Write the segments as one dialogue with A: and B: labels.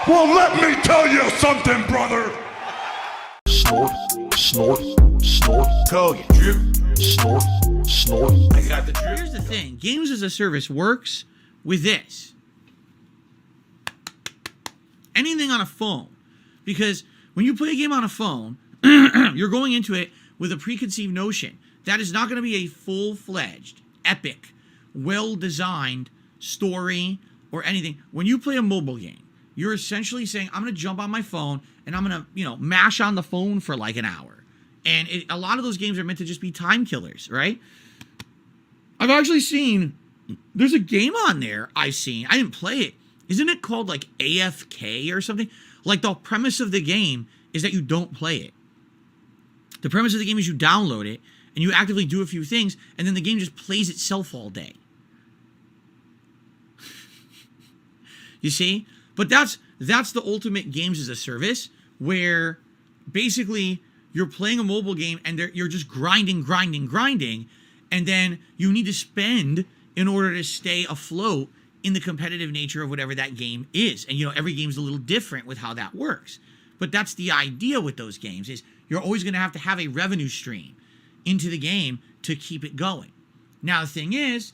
A: Well, let me tell you something, brother.
B: Snort, snort, snort.
A: Tell you, drip.
B: Snort, snort.
A: I got the drip.
C: Here's the thing. Games as a service works with this. Anything on a phone. Because when you play a game on a phone, you're going into it with a preconceived notion. That is not going to be a full-fledged, epic, well-designed story or anything. When you play a mobile game, you're essentially saying, I'm going to jump on my phone and I'm going to, mash on the phone for like an hour. And a lot of those games are meant to just be time killers, right? I've actually seen, there's a game on there I didn't play it. Isn't it called like AFK or something? Like the premise of the game is that you don't play it. The premise of the game is you download it and you actively do a few things and then the game just plays itself all day. You see? But that's the ultimate games as a service where basically you're playing a mobile game and you're just grinding, and then you need to spend in order to stay afloat in the competitive nature of whatever that game is. And, every game's a little different with how that works. But that's the idea with those games is you're always going to have a revenue stream into the game to keep it going. Now, the thing is,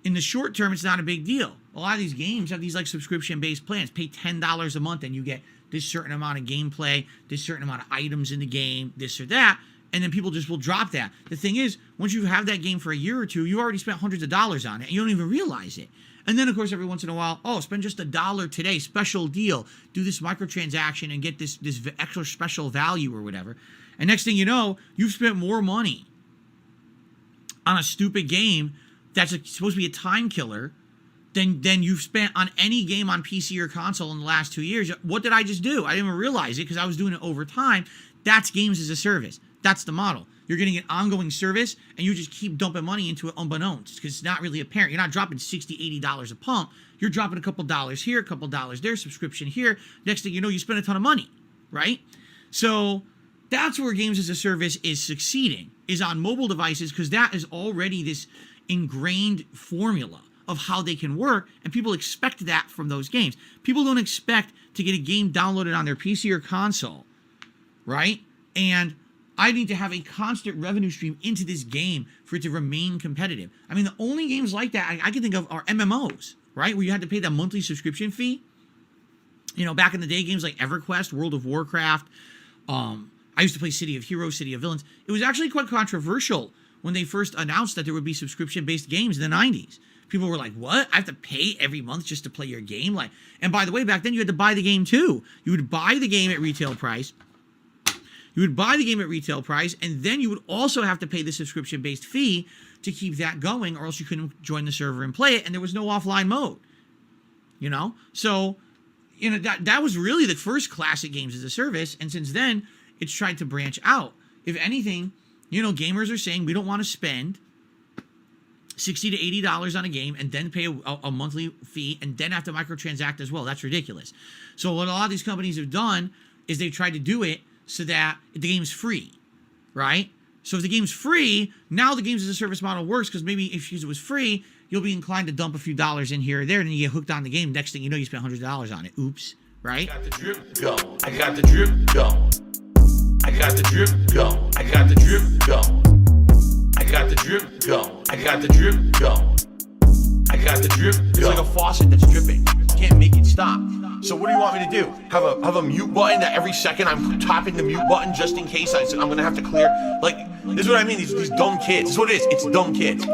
C: in the short term, it's not a big deal. A lot of these games have these like subscription-based plans. Pay $10 a month and you get this certain amount of gameplay, this certain amount of items in the game, this or that, and then people just will drop that. The thing is, once you have that game for a year or two, you already spent hundreds of dollars on it, and you don't even realize it. And then, of course, every once in a while, spend just $1 today, special deal, do this microtransaction and get this extra special value or whatever. And next thing you know, you've spent more money on a stupid game that's supposed to be a time killer than you've spent on any game on PC or console in the last 2 years. What did I just do? I didn't even realize it because I was doing it over time. That's games as a service. That's the model. You're getting an ongoing service and you just keep dumping money into it unbeknownst because it's not really apparent. You're not dropping $60, $80 a pump. You're dropping a couple dollars here, a couple dollars there, subscription here. Next thing you know, you spend a ton of money, right? So that's where games as a service is succeeding, is on mobile devices, because that is already this ingrained formula of how they can work, and people expect that from those games. People don't expect to get a game downloaded on their PC or console, right? And I need to have a constant revenue stream into this game for it to remain competitive. I mean, the only games like that I can think of are MMOs, right? Where you had to pay that monthly subscription fee. Back in the day, games like EverQuest, World of Warcraft. I used to play City of Heroes, City of Villains. It was actually quite controversial when they first announced that there would be subscription-based games in the 90s. People were like, what? I have to pay every month just to play your game? And by the way, back then you had to buy the game too. You would buy the game at retail price. And then you would also have to pay the subscription-based fee to keep that going, or else you couldn't join the server and play it, and there was no offline mode. So, that was really the first classic games as a service, and since then, it's tried to branch out. If anything, gamers are saying we don't want to spend $60 to $80 on a game and then pay a monthly fee and then have to microtransact as well. That's ridiculous. So what a lot of these companies have done is they've tried to do it so that the game's free, right? So if the game's free, now the games as a service model works, because maybe if it was free, you'll be inclined to dump a few dollars in here or there, and then you get hooked on the game. Next thing you know, you spent $100 on it. Oops, right?
A: I got the drip, go. I got the drip, go. I got the drip, go. I got the drip, go. I got the drip, go. I got the drip, go. I got the drip, go. It's like a faucet that's dripping. You can't make it stop. So what do you want me to do? Have a mute button that every second I'm tapping the mute button just in case I'm gonna have to clear? Like, this is what I mean, these dumb kids. This is what it is. It's dumb kids.